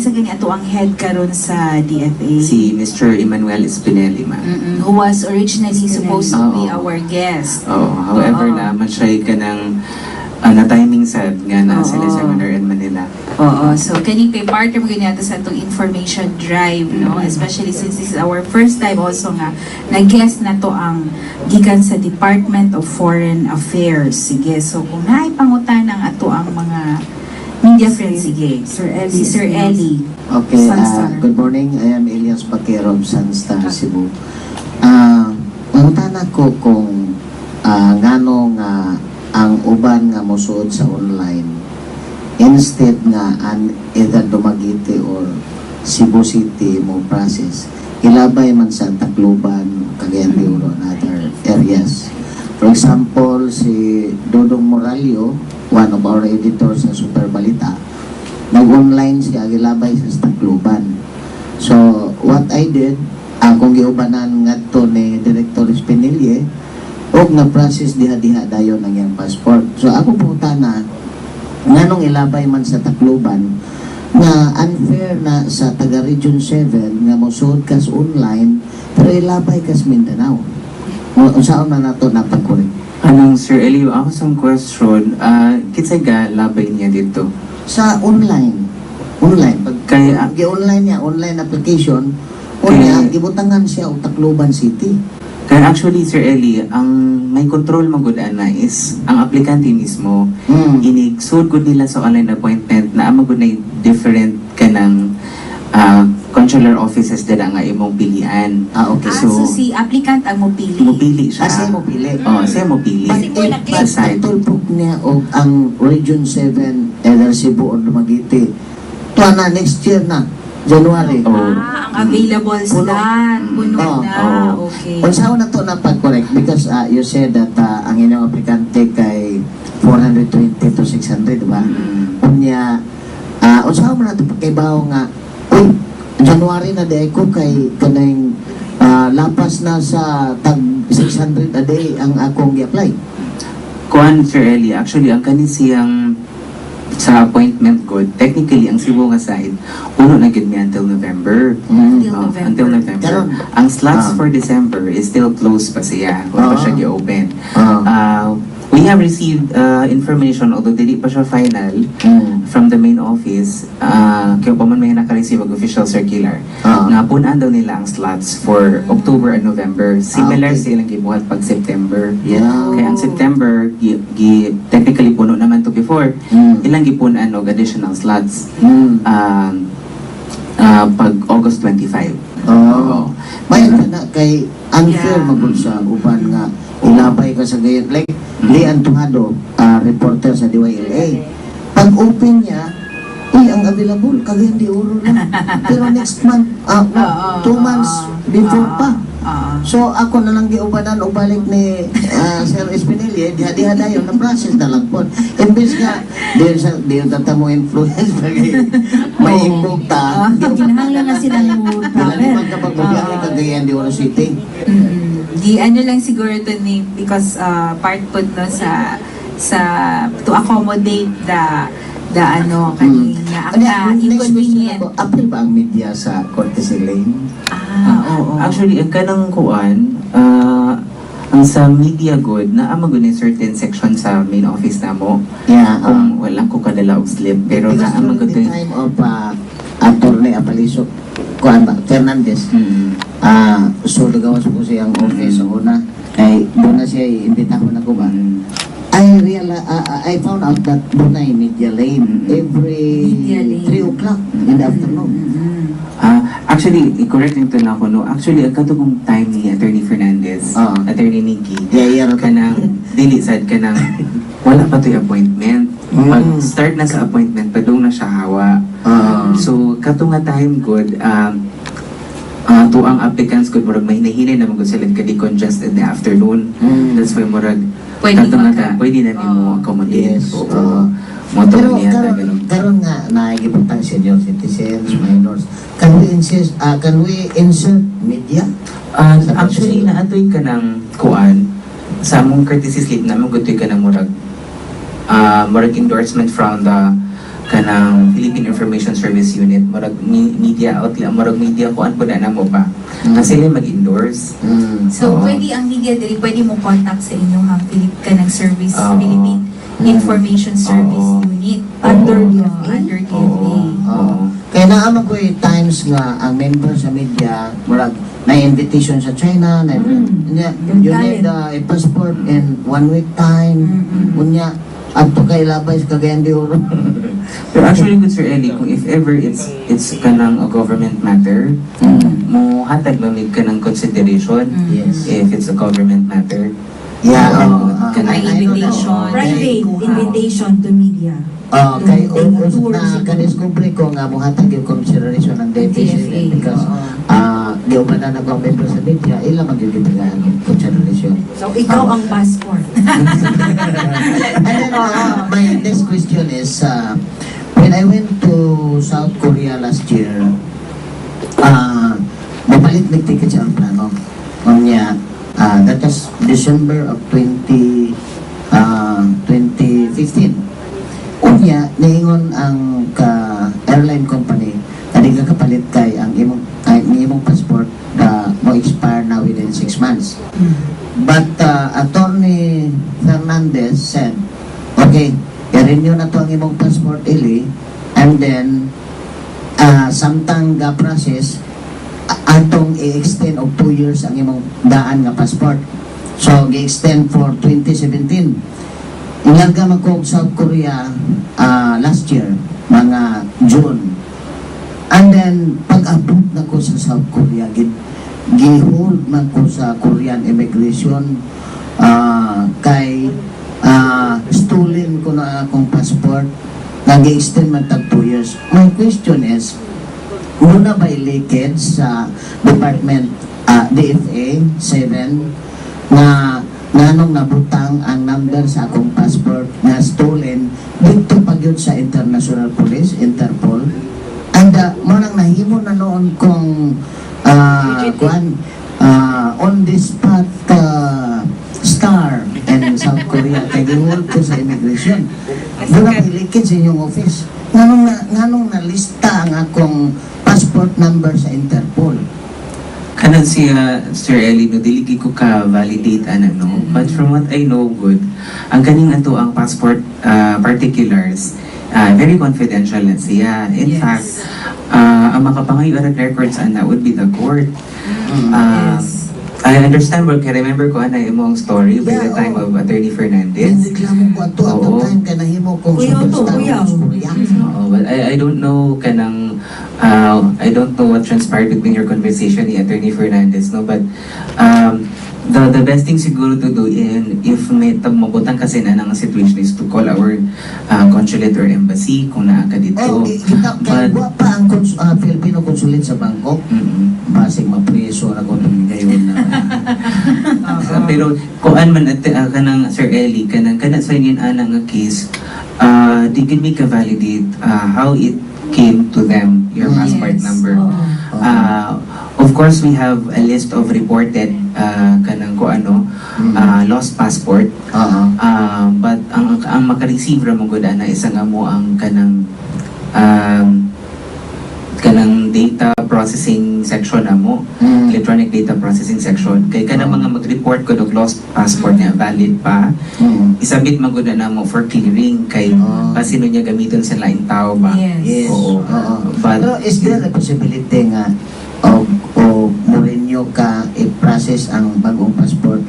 head karon sa DFA. Si Mr. Emmanuel Espinelli, ma'am. Who was originally supposed to be our guest. However, naman siya kanang na timing sad nga na sila sa Manila in Manila. Oo, so kani kay partner mo ganyan sa itong information drive, no? Especially since this is our first time also nga nag-guest na to ang gikan sa Department of Foreign Affairs. Sige, so kung naipangutana ang ato ang mga media friends, sige. Si Sir Eli. Okay, Sunstar. good morning. I am Elias Paquero of Sunstar, Cebu. Mangutana ko kung ngano nga ang uban nga mosuod sa online instead nga either Dumaguete or Cebu City mo process, ilabay man sa Tacloban, Cagayan de Oro, and other areas. For example, si Dodong Moralio, one of our editors sa Super Balita, nag-online siya, ilabay sa Tacloban. So, what I did, akong giubanan nga to ni Director Espinilye, og na-process diha-diha dayon ang iyang passport. So, ako puta na, nganong ilabay man sa Tacloban, na unfair na sa taga-Region 7, nga mosuod kas online, pero ilabay kas Mindanao. Saan na nato napagkurin? Anong Sir Elio, ako sa question, kitsa ga labay niya dito? Sa online. Online. Kaya, Gi-online niya, online application, unya, gibutangan siya o Tacloban City. kaya actually Sir Eli, ang may control magudaan na is ang aplikante mismo. Inig-sud gud nila sa online appointment na ang magud na different kanang consular offices dala nga imong pilian. Okay. So si applicant ang mopili. Mopili siya. Siya mo pili. Siya mopili. But tulpok niya o ang Region 7, either Cebu or Dumaguete, tuwa na, next year na, January. Ang available slot. Puno na. Okay. Kung saan na to napag-correct? Because you said that ang inyong aplikante kay 420 to 600, diba? Kunya, kung saan mo na ito pagkaibaw nga, uy, January na day ko kay kanang lapas na sa tag 600 a day ang akong i-apply. Kuan Sir Eli, actually ang kanisiyang sa appointment code, technically ang Cebu nga side, uno na gid niya until November. Until November. Karon, Ang slots for December is still closed pa siya. Wala pa siya gi-open. We have received information, although dili pa siya final, from the main office, kaya pa man may naka-receive ang official circular, nga punan daw nila ang slots for October and November. Similar Okay. silang gibuhat pag September. Yeah. Kaya ang September, technically puno naman to before, ilang gipunan og additional slots pag August 25. Oo. May na kay unfair magud sa uban nga ilabay ka sa gayon. Like, Lee Antuhado, reporter sa DYLA. Pag open niya, uy, ang available, Cagayan de Oro na. Pero next month, 2 months before pa. So, ako na lang giubanan o balik ni Sir Espinilye, diha-diha na yun, na-process na lang po. Imbis nga, di yung tatamo influence, may imbukta. Ginahanglan nga silang Wala naman kapag magbiyahe Cagayan de Oro City. Di ano lang siguro to ni because part po no sa to accommodate the ano kanina ang inconvenient. Apil ba ang media sa courtesy lane? Oo. Actually, ang kanang kuan, ang sa media good, naamag ni certain section sa main office na mo. Yeah. Kung walang ko kadala og slip, pero Because naamag during the time of Attorney Apaliso Fernandez, so nagawas ko siyang office sa una, ay doon na siya iimbitahon ako ba? I found out that doon na media lane every Media lane. 3 o'clock in the afternoon. Actually, i-correct nito na ako, no? Actually, ang katugong time ni Attorney Fernandez, Attorney Nikki, Yeah. kanang, dilisad kanang, wala pa to yung appointment. Pag start na sa appointment, padung na siya hawa. So, katunga time good, to ang applicants good, murag may hinahinay na mag sila kadi-congest in the afternoon. That's why murag, Pwede pwede na mo accommodate. Yes. Motor Pero niya, ganun. karon nga naigiputang senior citizens, minors. Can we insert media? Actually, naatoy ka ng kuan sa among courtesy slip na magutoy ka ng murag endorsement from the kanang Philippine Information Service Unit, murag media outlet, murag media kuan po na mo pa. Na sila mag-endorse. So pwede ang media dili pwede mo contact sa inyong kanang service Philippine Information Service Oo. Unit. Under DFA? Under DFA. Oo. Kaya naaman ko times nga ang member sa media, murag na invitation sa China, na you need a passport in 1 week time, unya, ato kay labay sa Cagayan de Oro. Pero actually, good Sir Eli, kung if ever it's kanang a government matter, mo hatag mamig ka ng consideration Yes. if it's a government matter. Yeah, May invitation. Private invitation to media. Kay Take a usap tour na siguro. kadiskubre ko nga mo hatag yung consideration ng DFA because di pa na nag-member sa media, ila mag-ibigay ang consideration. So, ikaw ang passport. And then, my next question is, when I went to South Korea last year, mapalit nag-ticket siya ang plano. Kanya, that was December of 2015. Unya, naingon ang airline company, kadi ka kapalit kay ang imong passport na mo expire na within 6 months. But Attorney Fernandez said, okay, i-renew na to ang imong passport ili, and then samtang process atong i-extend og 2 years ang imong daan nga passport. So gi-extend for 2017. Inlaga man ko South Korea last year, mga June. And then pag-abot na ko sa South Korea, gi-hold man ko sa Korean immigration kay stolen ko na akong passport, nag-extend man tag 2 years. My question is, una ba leakage sa Department DFA 7 na nanong nabutang ang number sa akong passport na stolen dito pagyod sa International Police, Interpol, and manang nahimo na noon kung on this spot star in South Korea kay gihold ko sa immigration. Doon ang ilikid sa inyong office. Nganong nalista ang akong passport number sa Interpol. Kanan siya, Sir Eli, no, diligi ko ka-validate, no? But from what I know, good, ang kaning ato ang passport particulars, very confidential na siya. In fact, ang makapangayon records, would be the court. I understand, but I remember ko, imong story by the time of Attorney Fernandez. Reklamo ko ato at the time ka nahimo kong superstar of Korea. But I don't know I don't know what transpired between your conversation ni Attorney Fernandez, no, but the best thing siguro to do if may mabutang kasi na ng situation is to call our consulate or embassy kung naa ka dito. Kaya pa ang Filipino consulate sa Bangkok, basig mapreso na kung ngayon na. Pero kung man kanang Sir Eli, kanang sa ingin anang nga case, they can make a validate how it came to them, your passport number. Of course, we have a list of reported kanang lost passport. But ang maka-receive ra mo gud na isa nga mo ang kanang data processing section na mo, electronic data processing section. Kay kanang mga mag-report ko og lost passport niya valid pa, isabit magud na mo for clearing kay sino niya gamiton sa laing tao ba. Yes. Oo. But Pero is there a possibility nga o mo-renew ka i-process ang bagong passport,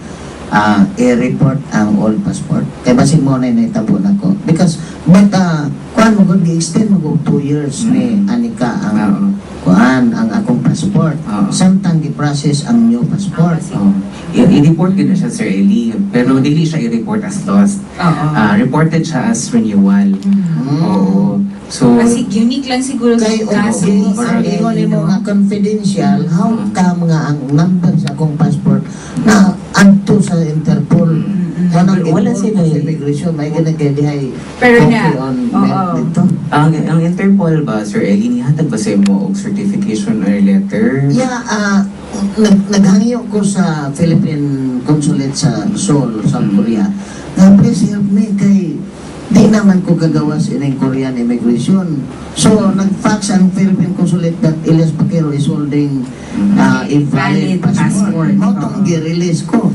i-report ang old passport? Kaya basig mo na itabo na ko. Because, but, kuhan mo kung i-extend mo 2 years ni Anika ang kuhan, ang akong passport. Samtang i-process ang new passport. I-report din na siya, Sir Eli, pero dili siya i-report as lost. Reported siya as renewal. Oo. So, Kasi unique lang siguro sa Kay kaso. ang ingon mo nga confidential, how come nga ang number sa akong passport na anto sa Interpol? Wala sila sa immigration, may ginagadihay Pero na, on oo. dito. ang Interpol ba, Sir Eli, nihatag ba sa mo og certification or letter? Yeah, naghangyo ko sa Philippine Consulate sa Seoul, South Korea. Please help me kay di naman ko gagawas in Korean immigration. So, nag-fax ang Philippine Consulate that Elias Paquero is holding invalid passport. Mo itong gi-release ko.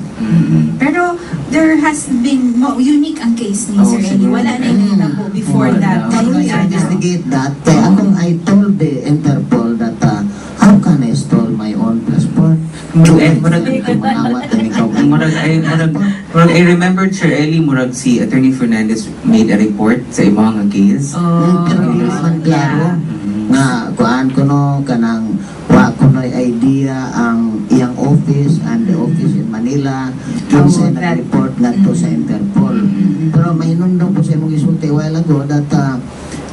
Pero there has been unique ang case ni Sir Eli. Wala na yung po before that. Can we investigate that? Kaya I told the Interpol that how can I store my own passport? I remembered Sir Eli, murag si Attorney Fernandez made a report sa imong nga case. Pero hindi naman klaro nga kuan ko no kanang wa ko no'y idea ang iyang office and the office in Manila kung sa nag-report nga to sa Interpol. Pero mahinundong po sa imong isulti a while ago that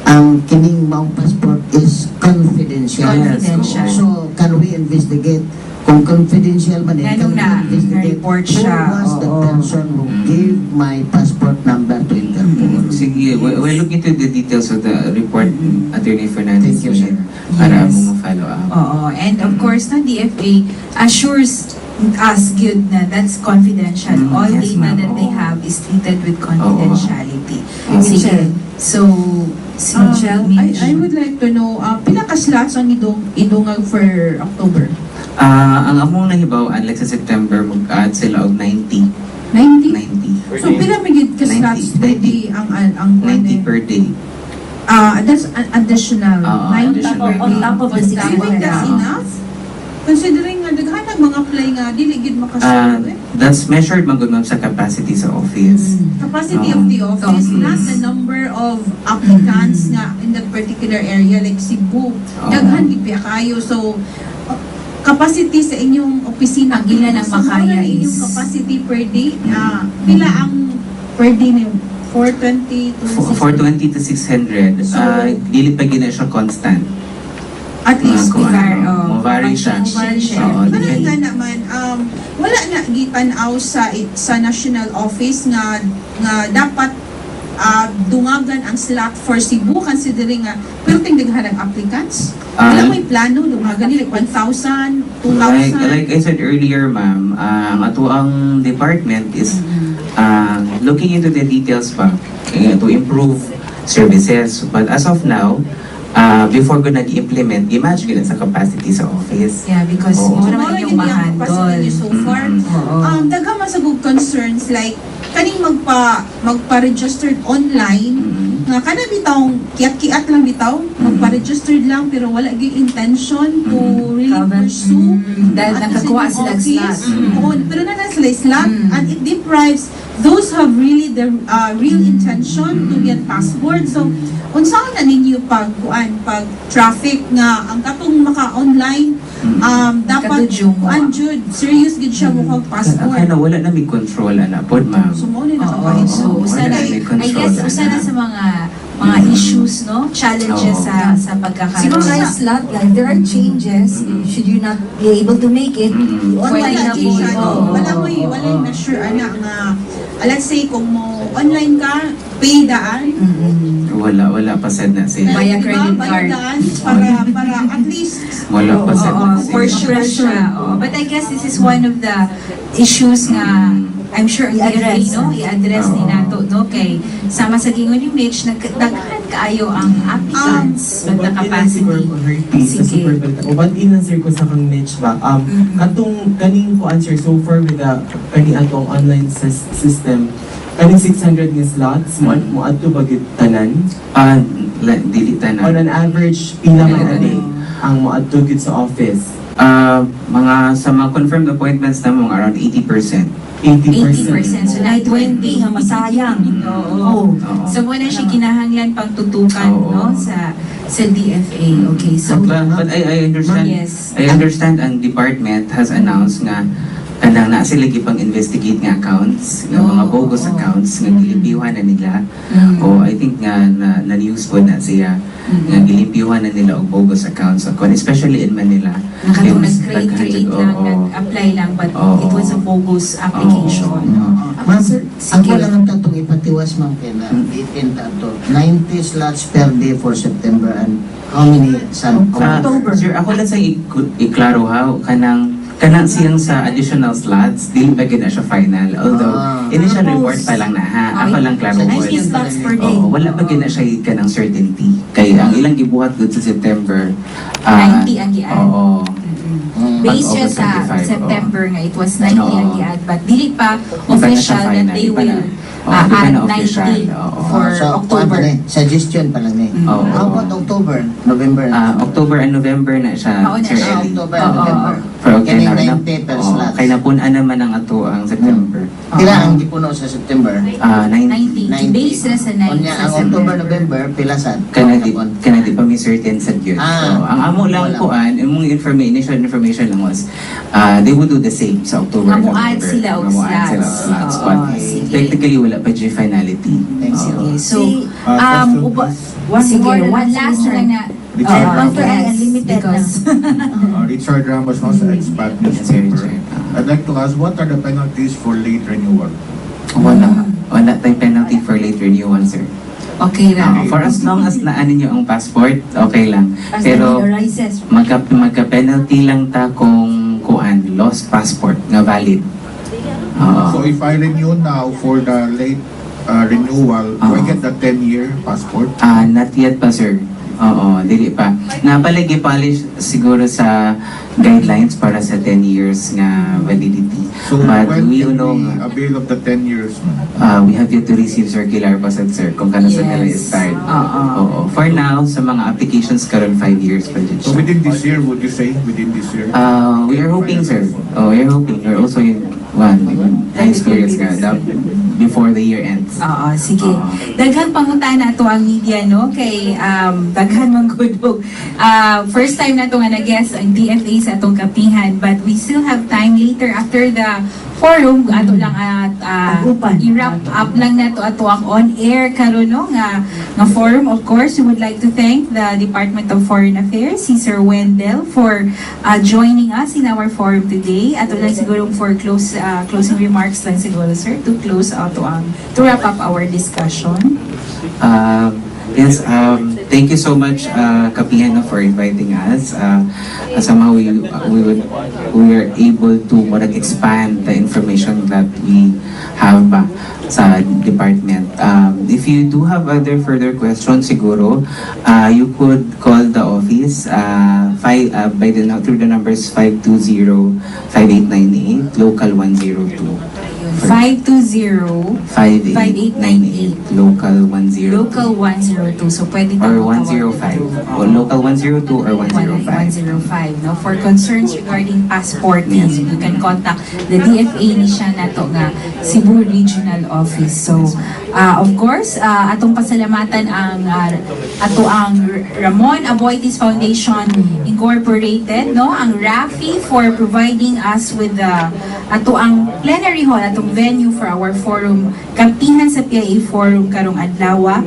ang kining maong passport is confidential. Confidential. So can we investigate kung confidential man Ganun na, na-report siya. who was the person who gave my passport number to Interpol? Sige, we'll look into the details of the report, Attorney Fernandez. Thank you, sir. Para Yes. mo follow up. Oo. And of course, no, DFA assures us good na that's confidential. All Yes, data ma'am. that they Oo. have is treated with confidentiality. Sige. So, si Michelle, I would like to know, pila ka slots ang idungag for October? Ang among nahibaw-an, like sa September, mag-add sila og 90. 90? 90. So pila magid ka 90, slots pwede ang 90 per day. That's an additional. Oo, 90 additional. per On day. top of the Do you think 600. that's Oo. enough? Considering nga daghanang mga apply nga dili gid makasulod eh. That's measured man gud ma'am sa capacity sa office. Capacity Oo. of the office, Office. not the number of applicants nga in that particular area like Cebu. Daghan gid pa kayo, so capacity sa inyong opisina. Ang ilan ang So, makaya ano inyong is- capacity per day. Pila ang per day na yun? 420 to 420 to 600. So- Dili pa gina siya constant. At least Kung var- ano, mo-vary siya. Mo-vary siya. Oo, Parang depende. nga naman, wala na gitanaw sa national office nga dapat dungagan ang slot for Cebu considering nga pero tingdaghan ang applicants. Wala may plano dungagan nila 1,000, 2,000. Like I said earlier, ma'am, ang ato ang department is looking into the details pa to improve services. But as of now, before ko nag-implement, i-match ko sa capacity sa office. yeah, because Oo. mo So, naman mao yung yun ang capacity ma-handle. niyo so far. Oo. Daghan masagog concerns like kaning magpa-registered online nga kana bitaw kiat-kiat lang bitaw magpa-registered lang pero wala gyud intention to really pursue Dahil at nakakuha the sila office. slot. Oo, pero na sila slot and it deprives those who have really the real intention to get passport. So unsaon na ninyo pag traffic nga ang katong maka-online dapat Katudyo mo. anjud serious gid siya mo kag passport. Ano, wala na may control, ana po, ma'am. So mo ni Oo, nakapain. so usa na, wala, may I control guess na. usa na sa mga issues, no? Challenges Oo. sa Siguro pagkakaroon. kaya slot, like, there are changes. Should you not be able to make it, online na po. Oo. Wala na sure ana nga let's say kung mo online ka pay daan Wala pa sad na siya. Via diba? credit Bayad card. daan para at least Wala pa sad na Oo, for siya. sure siya. Oo. But I guess this is one of the issues nga I'm sure I-address. DFA, no? I-address ni nato, no? Kay sama sa gingon yung Mitch, nagdaghan kaayo ang applicants with the capacity. Sige. Uban inan sir ko sa kang niche ba. Atong kaning ko answer so far with the kani atong online system. Kaning 600 nga slots mo adto bagit tanan. Dili On tanan. an average pila man a day ang mo adto gid sa office. Sa mga confirmed appointments na mong around 80%. 80%. So, Ay, 20 nga masayang. Oo. Oo. So, muna siya kinahanglan pang tutukan, Oo. no? Sa DFA. Okay, so, But I understand. yes. I understand ang department has announced nga kanang na sila gipang investigate nga accounts, nga mga bogus accounts nga gilimpyuhan na nila. O I think nga na news po na siya nga gilimpyuhan na nila og bogus accounts especially in Manila. Nakatong Yes, nag-create lang, oo. nag-apply lang, but Oo. it was a bogus application. Ma'am, Sige. ako lang ang tatong ipatiwas, ma'am, kaya 18 tato. 90 slots per day for September and how many sa October? Sir, ako lang sa iklaro ha, Kanang siyang sa additional slots, dili ba gina siya final. Although, initial report pa lang na ha. Ako lang klaro ko. 90 slots per day. Oo, wala pa gina siya kanang certainty. Kaya ang ilang gibuhat gud sa September. 90 ang gian. Oo. Based siya August sa 25, September nga, it was 90 ang Oo. gian. But dili pa Di pa na official siya that final, they di pa na. will Oo, di pa add na official. 90 Oo. for so, October. Suggestion pa lang Oo. How about October? November? October and November na siya. Oo na Sir siya. Ellie. October, Oo. November. Pero okay Kaya na 90 per Oo, slots. kaya napunan naman ang ato ang September. Pila ang gipuno sa September? 90. 90. Based na sa 90 Onya, sa ang September. October, November, pila sad? Kana di pa may certain sa yun. Ah, So, ang amo lang wala. po, yung initial information lang was, they would do the same sa October. Mamuad November. sila og Mamuad sila og slots. slots. Oo, But sige. technically, wala pa dyan finality. Thanks, Oo. Okay, so, question, uba, One sige, more one na last lang, lang na. Richard One Ramos. to unlimited because Richard Ramos no, sa Expat Newspaper. Richard. I'd like to ask, what are the penalties for late renewal? Wala tayong penalty for late renewal, sir. okay lang. For as long as naanin nyo ang passport, okay lang. As Pero, the rises. magka-penalty lang ta kung lost passport nga valid. Oo. So if I renew now for the late renewal, do I get the 10-year passport? Not yet pa, sir. Oo, dili pa. Napalagi polish siguro sa guidelines para sa 10 years nga validity. So But when we can know, we avail of the 10 years? we have yet to receive circular pa sad, sir, kung kano sa nila Yes. start. Oo. Oo. For now, sa mga applications karon 5 years pa dyan So siya. within this year, would you say? Within this year? We are hoping, sir. We're hoping. We're also in high spirits nga before the year ends. Oo, sige. Oo. Daghan pangunta na to ang media, no? Kay daghan man gud og first time na to nga nag-guest ang DFA sa atong Kapihan, but we still have time later after the forum ato lang at Pag-upan. i-wrap up lang na to ato ang on-air karon no nga forum. Of course, we would like to thank the Department of Foreign Affairs, si Sir Wendell, for joining us in our forum today. Ato lang siguro for closing remarks lang siguro, sir, to close out to wrap up our discussion. Yes, thank you so much, Kapihan, for inviting us. Somehow we were able to expand the information that we have sa department. If you do have other further questions, siguro, you could call the office through the numbers 520-5898, local 102. 520-5898. Local 10. Local 102. So, pwede Or tawag- 105. O local 102 or 105. 105. No? For concerns regarding passporting, Yes. you can contact the DFA ni siya na to nga Cebu Regional Office. So, of course, atong pasalamatan ang ato ang Ramon Aboitiz Foundation Incorporated, no? Ang RAFI for providing us with ato ang plenary hall, atong venue for our forum, Kapihan sa PIA forum karong adlaw.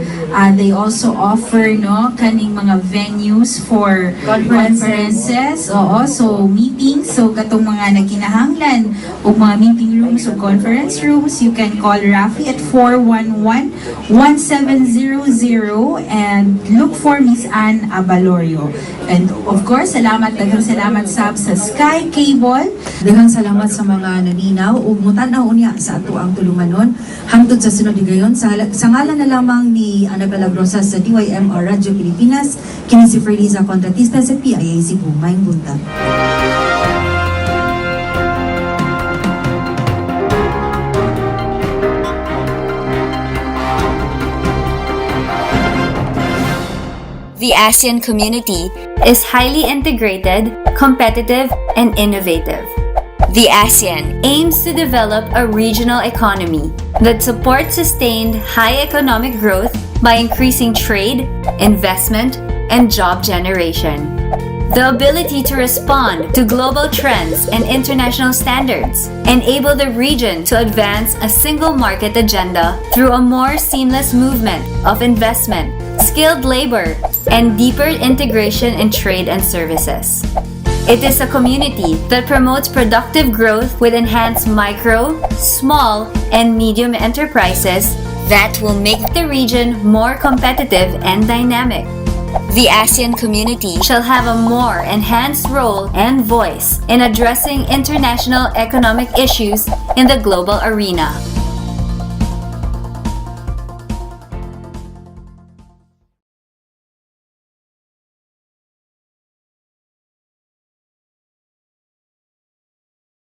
They also offer kaning mga venues for conferences, so meetings, so katong mga nagkinahanglan o mga meeting rooms o conference rooms, you can call Rafi at 411-1700 and look for Miss Ann Abalorio. And of course, daghang salamat sa Sky Cable. Daghang salamat sa mga naninaw ug mutanaw unya sa ato ang tulumanon hangtod sa sunod higayon sa ngalan na lamang ni Annabella Grosas sa DYMR Radyo Pilipinas, kini si Ferliza, kontratista sa PIA Cebu. Maayong buntag. The ASEAN community is highly integrated, competitive, and innovative. The ASEAN aims to develop a regional economy that supports sustained high economic growth by increasing trade, investment, and job generation. The ability to respond to global trends and international standards enable the region to advance a single market agenda through a more seamless movement of investment, skilled labor, and deeper integration in trade and services. It is a community that promotes productive growth with enhanced micro, small, and medium enterprises that will make the region more competitive and dynamic. The ASEAN community shall have a more enhanced role and voice in addressing international economic issues in the global arena.